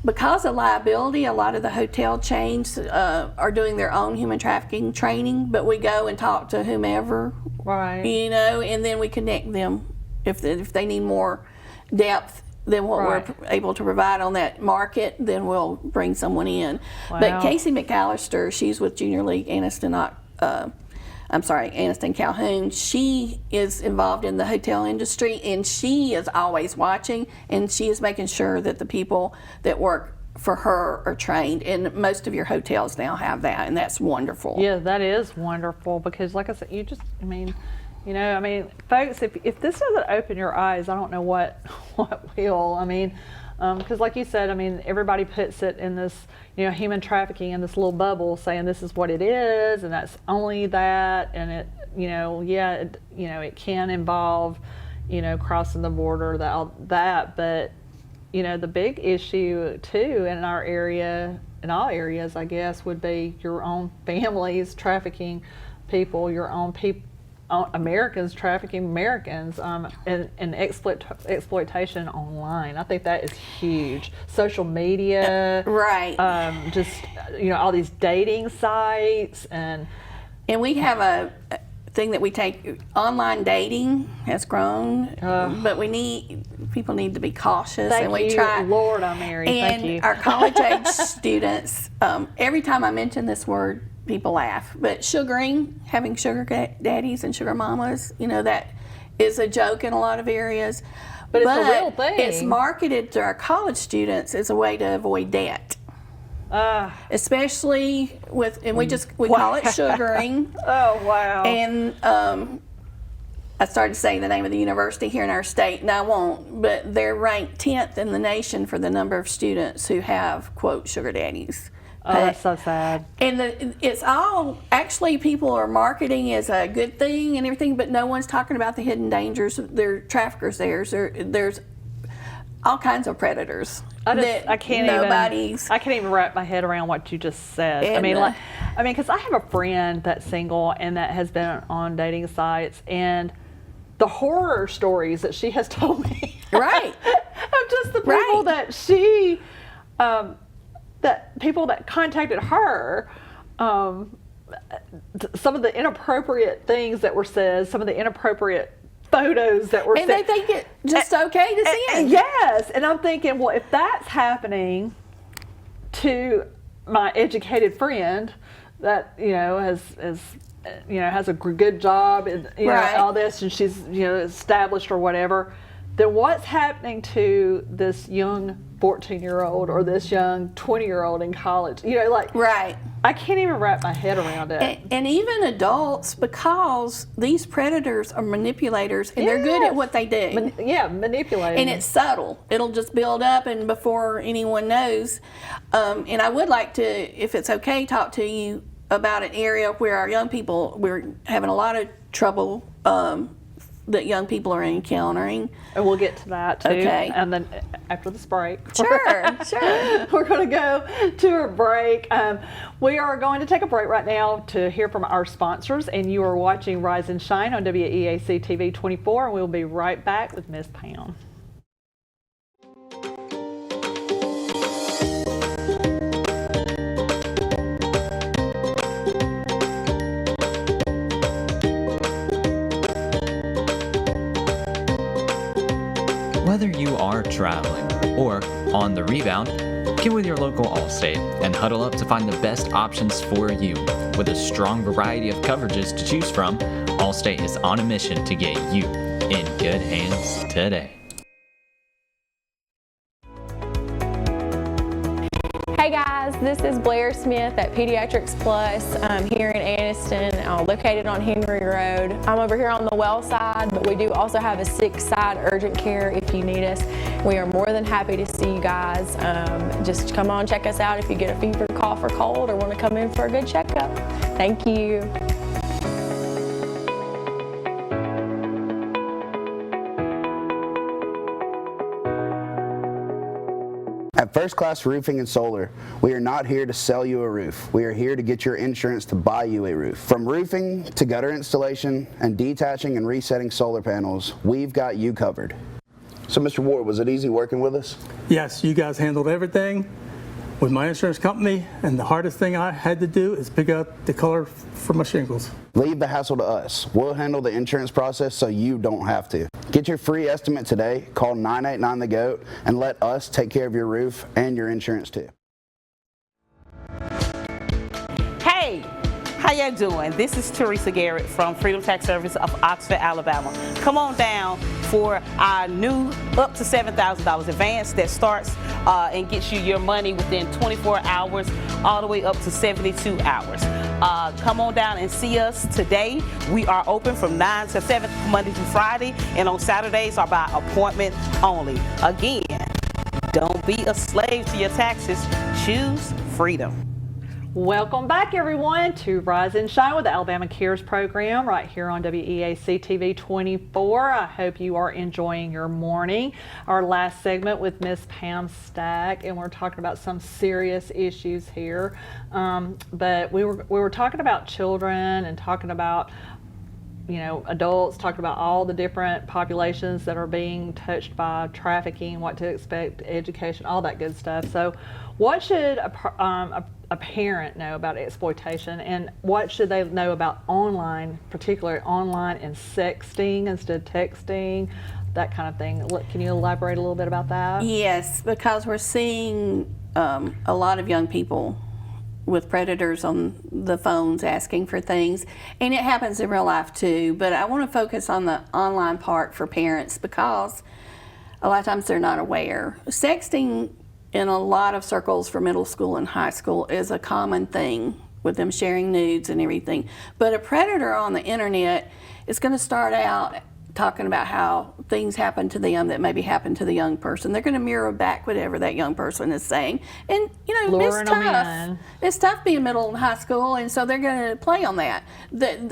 because of liability, a lot of the hotel chains are doing their own human trafficking training, but we go and talk to whomever, you know, and then we connect them if they need more depth than what we're able to provide on that market, then we'll bring someone in. Wow. But Casey McAllister, she's with Junior League Anniston, Anniston Calhoun. She is involved in the hotel industry, and she is always watching, and she is making sure that the people that work for her are trained, and most of your hotels now have that, and that's wonderful. Yeah, that is wonderful because, like I said, folks, if this doesn't open your eyes, I don't know what will. Because like you said, everybody puts it in this, human trafficking in this little bubble, saying this is what it is, and that's only that, and it, it can involve, crossing the border, that, but, the big issue too in our area, in all areas, I guess, would be your own families trafficking people, your own people. Americans trafficking Americans, and exploitation online. I think that is huge. Social media, right? Just all these dating sites, and we have a thing that we take. Online dating has grown, but people need to be cautious. Thank and we you, try. Lord, I'm married. And thank you. Our college age students, every time I mention this word, people laugh, but having sugar daddies and sugar mamas, that is a joke in a lot of areas. But it's a real thing. It's marketed to our college students as a way to avoid debt. Especially we call it sugaring. Oh, wow. And I started saying the name of the university here in our state, and I won't, but they're ranked 10th in the nation for the number of students who have, quote, sugar daddies. Oh, that's so sad. And it's all, actually, people are marketing as a good thing and everything, but no one's talking about the hidden dangers. There are traffickers there. There's all kinds of predators. I can't even wrap my head around what you just said. Because I have a friend that's single and that has been on dating sites, and the horror stories that she has told me. Right. Of just the people that she... that people that contacted her, some of the inappropriate things that were said, some of the inappropriate photos that were sent. And they think it's just okay to send. Yes, and I'm thinking, well, if that's happening to my educated friend that, has a good job and all this, and she's established or whatever, then what's happening to this young 14-year-old or this young 20-year-old in college? Right. I can't even wrap my head around it. And even adults, because these predators are manipulators, and they're good at what they do. Manipulating. And it's subtle. It'll just build up, and before anyone knows. And I would like to, if it's okay, talk to you about an area where our young people, we're having a lot of trouble that young people are encountering. And we'll get to that too. Okay. And then after this break. Sure. We're going to go to a break. We are going to take a break right now to hear from our sponsors, and you are watching Rise and Shine on WEAC TV 24, and we'll be right back with Miss Pam. Whether you are traveling or on the rebound, get with your local Allstate and huddle up to find the best options for you. With a strong variety of coverages to choose from, Allstate is on a mission to get you in good hands today. Hey guys, this is Blair Smith at Pediatrics Plus here in Anniston, located on Henry Road. I'm over here on the well side, but we do also have a sick side urgent care if you need us. We are more than happy to see you guys. Just come on, check us out if you get a fever, cough, or cold, or want to come in for a good checkup. Thank you. At First Class Roofing and Solar, we are not here to sell you a roof. We are here to get your insurance to buy you a roof. From roofing to gutter installation and detaching and resetting solar panels, we've got you covered. So Mr. Ward, was it easy working with us? Yes, you guys handled everything with my insurance company, and the hardest thing I had to do is pick out the color for my shingles. Leave the hassle to us. We'll handle the insurance process so you don't have to. Get your free estimate today. Call 989-THE-GOAT and let us take care of your roof and your insurance too. Hey, how y'all doing? This is Teresa Garrett from Freedom Tax Service of Oxford, Alabama. Come on down for our new up to $7,000 advance that starts and gets you your money within 24 hours all the way up to 72 hours. Come on down and see us today. We are open from 9 to 7 Monday through Friday, and on Saturdays are by appointment only. Again, don't be a slave to your taxes. Choose freedom. Welcome back, everyone, to Rise and Shine with the Alabama Cares program right here on WEAC TV 24. I hope you are enjoying your morning. Our last segment with Miss Pam Stack, and we're talking about some serious issues here. But we were talking about children and talking about adults, talking about all the different populations that are being touched by trafficking, what to expect, education, all that good stuff. So what should a parent know about exploitation, and what should they know about online, particularly online and sexting instead of texting, that kind of thing? Can you elaborate a little bit about that? Yes, because we're seeing a lot of young people with predators on the phones asking for things, and it happens in real life too, but I want to focus on the online part for parents because a lot of times they're not aware. Sexting in a lot of circles for middle school and high school is a common thing with them sharing nudes and everything, but a predator on the internet is going to start out talking about how things happen to them that maybe happen to the young person. They're going to mirror back whatever that young person is saying. And, it's tough. It's tough being middle and high school, and so they're going to play on that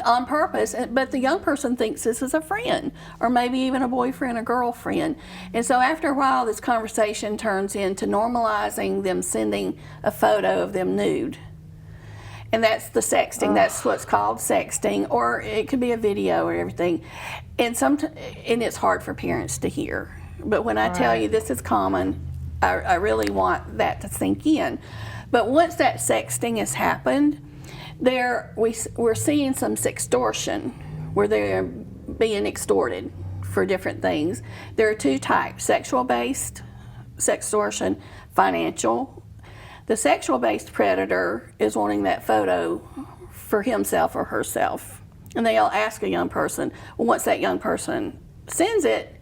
on purpose. But the young person thinks this is a friend, or maybe even a boyfriend or girlfriend. And so after a while, this conversation turns into normalizing them sending a photo of them nude. And that's the sexting. That's what's called sexting, or it could be a video or everything. And it's hard for parents to hear. But when I tell you this is common, I really want that to sink in. But once that sexting has happened, we're seeing some sextortion, where they're being extorted for different things. There are two types: sexual-based sextortion, financial. The sexual-based predator is wanting that photo for himself or herself. And they'll ask a young person, well, once that young person sends it,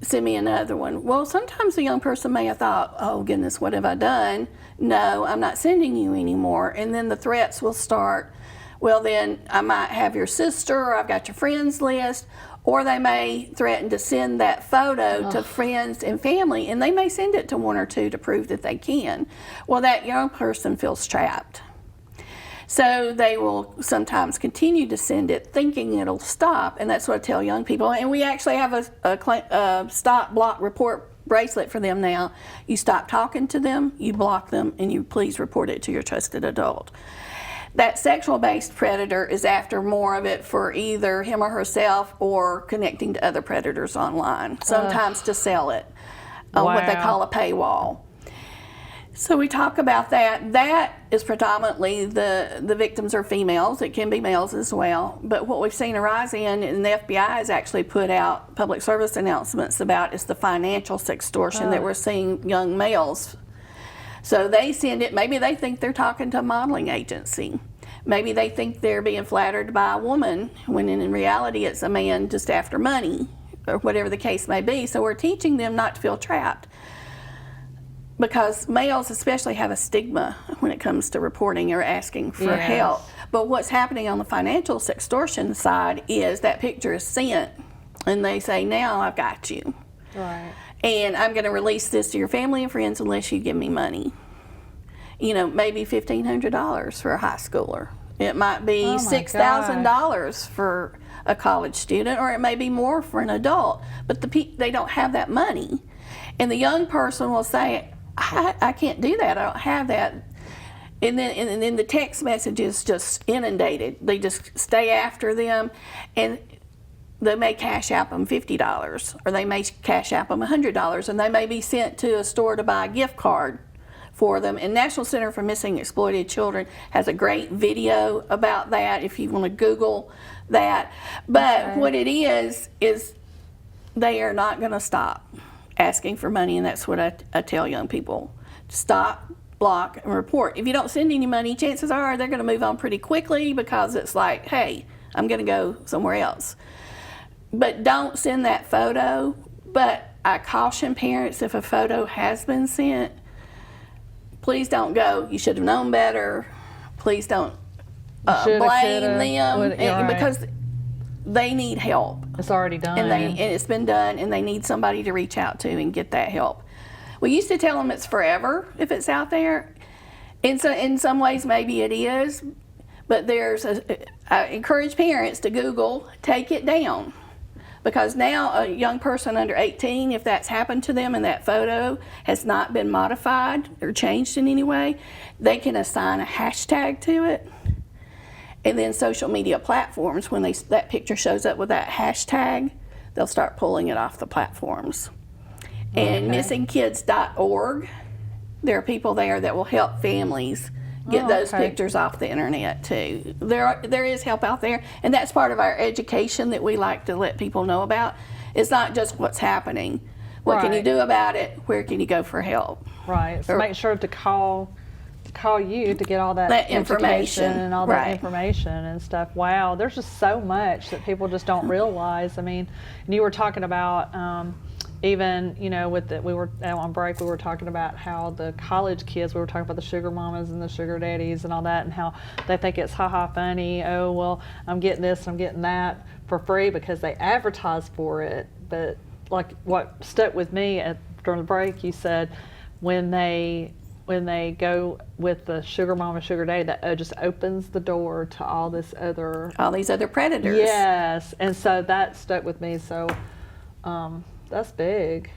send me another one. Well, sometimes the young person may have thought, oh goodness, what have I done? No, I'm not sending you anymore. And then the threats will start. Well, then I might have your sister, or I've got your friends list. Or they may threaten to send that photo to friends and family, and they may send it to one or two to prove that they can. Well, that young person feels trapped. So they will sometimes continue to send it thinking it'll stop, and that's what I tell young people. And we actually have a stop, block, report bracelet for them now. You stop talking to them, you block them, and you please report it to your trusted adult. That sexual-based predator is after more of it for either him or herself, or connecting to other predators online, sometimes to sell it, what they call a paywall. So we talk about that. That is predominantly the victims are females. It can be males as well. But what we've seen a rise in, and the FBI has actually put out public service announcements about, is the financial sextortion that we're seeing young males. So they send it, maybe they think they're talking to a modeling agency. Maybe they think they're being flattered by a woman, when in reality it's a man just after money, or whatever the case may be. So we're teaching them not to feel trapped, because males especially have a stigma when it comes to reporting or asking for help. But what's happening on the financial sextortion side is that picture is sent, and they say, now I've got you. Right. And I'm going to release this to your family and friends unless you give me money. Maybe $1,500 for a high schooler. It might be $6,000 for a college student, or it may be more for an adult. But they don't have that money. And the young person will say, I can't do that. I don't have that. And then the text message is just inundated. They just stay after them. And they may cash app them $50, or they may cash app them $100, and they may be sent to a store to buy a gift card for them. And National Center for Missing and Exploited Children has a great video about that if you want to Google that. But what it is they are not going to stop asking for money, and that's what I tell young people. Stop, block, and report. If you don't send any money, chances are they're going to move on pretty quickly, because it's like, hey, I'm going to go somewhere else. but don't send that photo. But I caution parents, if a photo has been sent, please don't go, you should have known better. Please don't blame them because they need help. It's already done. And it's been done, and they need somebody to reach out to and get that help. We used to tell them it's forever if it's out there. And so in some ways maybe it is, but I encourage parents to Google, take it down. Because now a young person under 18, if that's happened to them and that photo has not been modified or changed in any way, they can assign a hashtag to it. And then social media platforms, when that picture shows up with that hashtag, they'll start pulling it off the platforms. And missingkids.org, there are people there that will help families get those pictures off the internet too. There is help out there, and that's part of our education that we like to let people know about. It's not just what's happening. What can you do about it? Where can you go for help? Right. So make sure to call you to get all that information and all that information and stuff. Wow, there's just so much that people just don't realize. I mean, and you were talking about even, you know, we were on break, we were talking about how the college kids, we were talking about the sugar mamas and the sugar daddies and all that, and how they think it's funny. Oh, well, I'm getting this, I'm getting that for free because they advertise for it. But like what stuck with me during the break, you said when they go with the sugar mama, sugar daddy, that just opens the door to all these other predators. Yes, and so that stuck with me. So that's big.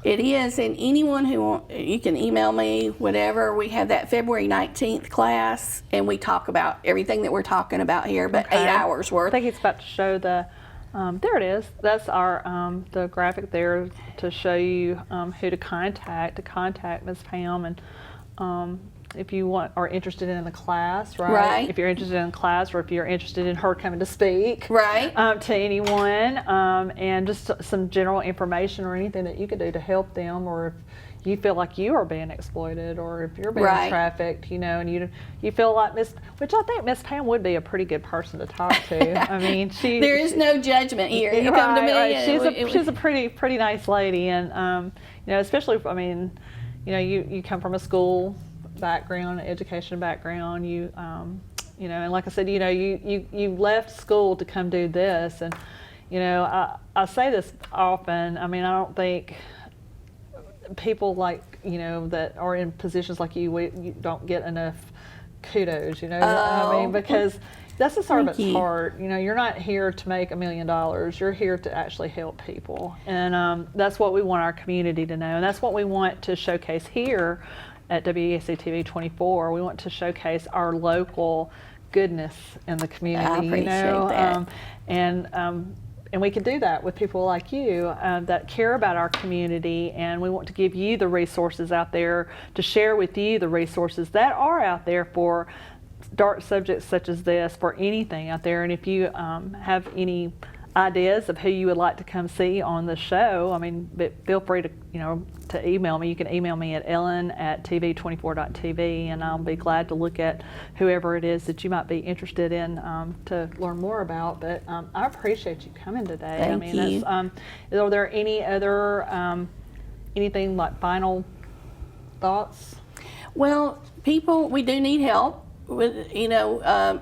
It is, and anyone you can email me, whatever. We have that February 19th class, and we talk about everything that we're talking about here, but 8 hours worth. I think it's about to show there it is. That's our the graphic there to show you who to contact Ms. Pam, and if you are interested in the class, right? If you're interested in class, or if you're interested in her coming to speak, to anyone, and just some general information or anything that you could do to help them, or if you feel like you are being exploited, or if you're being trafficked, you know, and you feel like which I think Miss Pam would be a pretty good person to talk to. I mean, there is no judgment here. You come to me. She's a pretty nice lady, and you know, especially you know, you come from a school background, education background, you know, and like I said, you know, you left school to come do this, and you know, I say this often. I mean, I don't think people like, you know, that are in positions like you don't get enough kudos, you know. I mean, because that's the servant's heart. You know, you're not here to make $1 million. You're here to actually help people, and that's what we want our community to know, and that's what we want to showcase here at WEAC TV 24. We want to showcase our local goodness in the community. I appreciate that. And we can do that with people like you that care about our community, and we want to give you the resources out there, to share with you the resources that are out there for dark subjects such as this, for anything out there. And if you have any ideas of who you would like to come see on the show, I mean, feel free to, you know, to email me. You can email me at ellen@tv24.tv, and I'll be glad to look at whoever it is that you might be interested in to learn more about. But I appreciate you coming today. Thank you. Are there any other anything like final thoughts? Well, people, we do need help with, you know,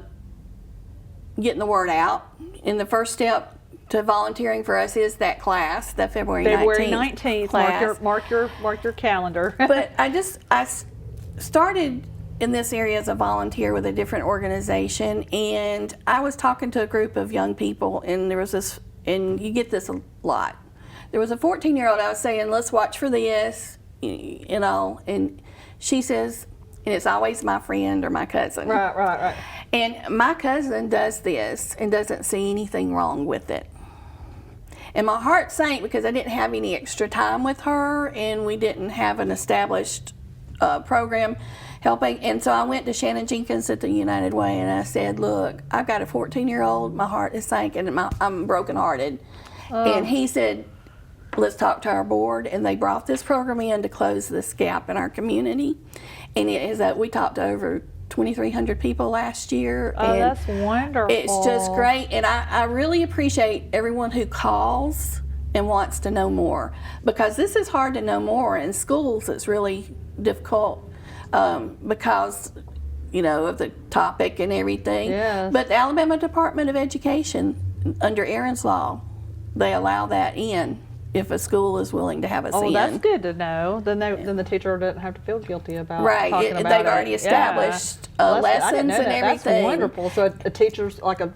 getting the word out. And the first step to volunteering for us is that class, the February 19th class. Mark your calendar. But I started in this area as a volunteer with a different organization, and I was talking to a group of young people, and there was this, and you get this a lot. There was a 14-year-old, I was saying, let's watch for this, you know, and she says, and it's always my friend or my cousin. Right. And my cousin does this and doesn't see anything wrong with it. And my heart sank because I didn't have any extra time with her, and we didn't have an established program helping. And so I went to Shannon Jenkins at the United Way, and I said, look, I've got a 14-year-old, my heart is sank, and I'm brokenhearted. And he said, let's talk to our board, and they brought this program in to close this gap in our community. And it is that we talked to over 2,300 people last year. Oh, and that's wonderful. It's just great, and I really appreciate everyone who calls and wants to know more, because this is hard to know more. In schools, it's really difficult because, you know, of the topic and everything. Yes. But the Alabama Department of Education, under Aaron's Law, they allow that in if a school is willing to have us in. Oh, that's good to know. Then the teacher doesn't have to feel guilty about right. talking about They've it. already established Well, lessons I didn't know and that. everything. That's wonderful. So a teacher's like a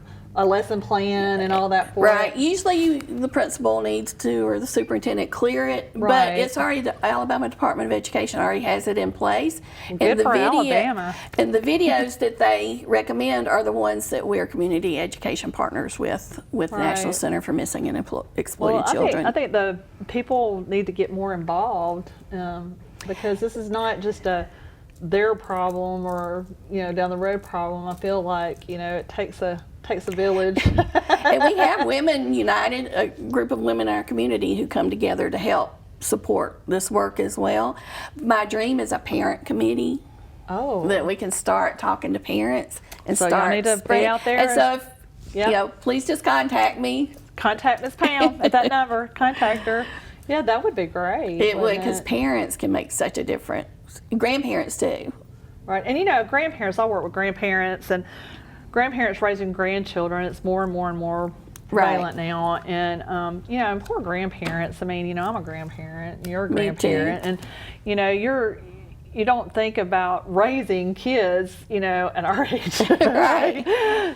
lesson plan and all that for Right. it. Usually the principal needs to, or the superintendent, clear it, but Right. it's already, the Alabama Department of Education already has it in place. Good for Alabama. And the videos that they recommend are the ones that we're community education partners with the National Right. Center for Missing and Exploited Well, Children. I think the people need to get more involved because this is not just their problem or, you know, down the road problem. I feel like, you know, it takes a village. And we have Women United, a group of women in our community who come together to help support this work as well. My dream is a parent committee. Oh. That we can start talking to parents and So start y'all need to be spreading. out there And so, if, Yep. you know, please just contact me. Contact Miss Pam at that number. Contact her. Yeah, that would be great. It would, wouldn't because it? parents can make such a difference. Grandparents too. Right, and you know, grandparents. I work with grandparents, and grandparents raising grandchildren. It's more and more and more prevalent now, and you know, and poor grandparents. I mean, you know, I'm a grandparent. You're a Me grandparent, too. and you know, you don't think about raising kids, you know, at our age, right?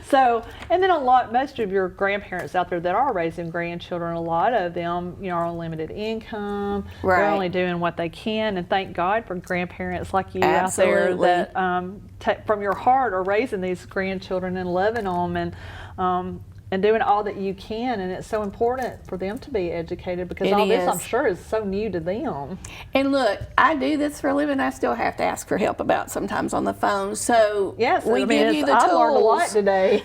So, and then most of your grandparents out there that are raising grandchildren, a lot of them, you know, are on limited income. Right. They're only doing what they can, and thank God for grandparents like you Absolutely. out there that, from your heart, are raising these grandchildren and loving them and doing all that you can. And it's so important for them to be educated because It all this, is. I'm sure, is so new to them. And look, I do this for a living. I still have to ask for help about sometimes on the phone. So Yes, we I mean, give you the tools. I learned a lot today.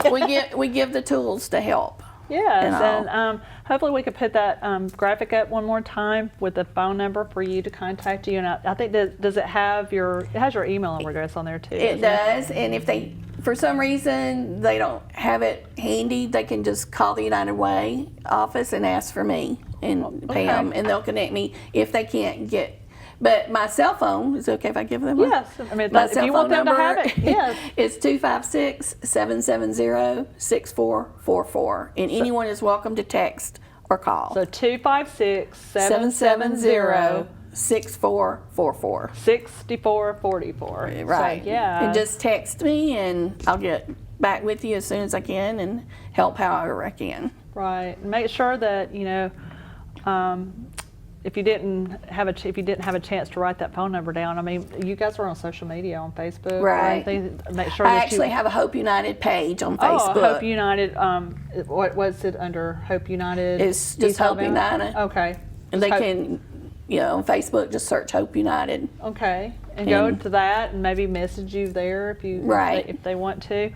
we give the tools to help. Yes, and and hopefully we could put that graphic up one more time with the phone number for you to contact you. And I think does it have it has your email address on there too? It does, and if they, for some reason, they don't have it handy, they can just call the United Way office and ask for me and Pam, and they'll connect me if they can't get. But my cell phone, is it okay if I give them one? Yes, I mean, my if cell you phone want them to number have it, yes. is 256-770-6444, and anyone is welcome to text or call. So 256-770-6444. 6444. Right. So, yeah. And just text me, and I'll get back with you as soon as I can and help however I can. Right. And make sure that, you know, if you didn't have a chance to write that phone number down, I mean, you guys are on social media on Facebook, Right. Or anything. Make sure I that actually you have a Hope United page on Oh, Facebook. Hope United. What's it under? Hope United. It's just East Hope Alabama? United. Okay. And they Hope- can, you know, on Facebook, just search Hope United. Okay, and go to that and maybe message you there if you Right. if they want to.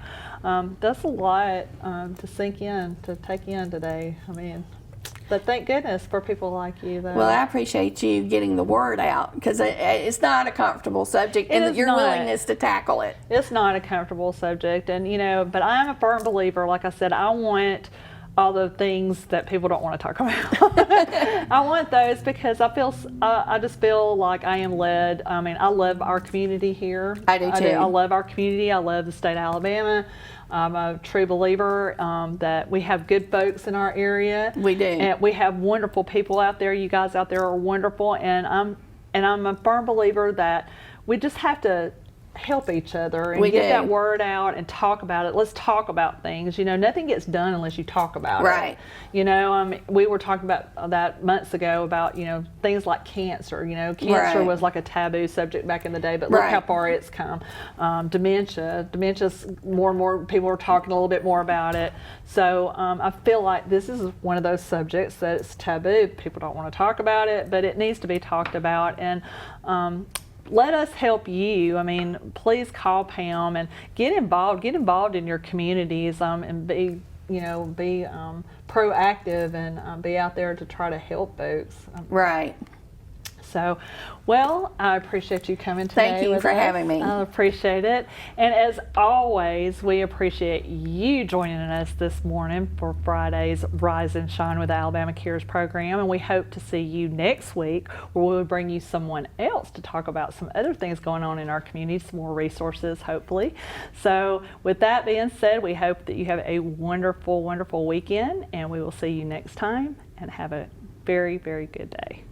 That's a lot to sink in, to take in today. I mean, but thank goodness for people like you. Though. Well, I appreciate you getting the word out, because it's not a comfortable subject, It and is your not. willingness to tackle it. It's not a comfortable subject, and you know, but I'm a firm believer. Like I said, I want all the things that people don't want to talk about. I want those because I just feel like I am led. I mean, I love our community here. I do too. I love our community. I love the state of Alabama. I'm a true believer that we have good folks in our area. We do. And we have wonderful people out there. You guys out there are wonderful, and I'm a firm believer that we just have to help each other and We get do. that word out and talk about it. Let's talk about things. You know, nothing gets done unless you talk about it. Right. You know, we were talking about that months ago about, you know, things like cancer. You know, cancer Right. was like a taboo subject back in the day, but look Right. how far it's come. Dementia's more and more people are talking a little bit more about it. So I feel like this is one of those subjects that it's taboo. People don't want to talk about it, but it needs to be talked about. And let us help you. I mean, please call Pam and get involved in your communities, and be proactive and be out there to try to help folks. Right. So, well, I appreciate you coming today. Thank you with for us. having me. I appreciate it. And as always, we appreciate you joining us this morning for Friday's Rise and Shine with the Alabama Cares program. And we hope to see you next week, where we will bring you someone else to talk about some other things going on in our community, some more resources, hopefully. So with that being said, we hope that you have a wonderful, wonderful weekend, and we will see you next time, and have a very, very good day.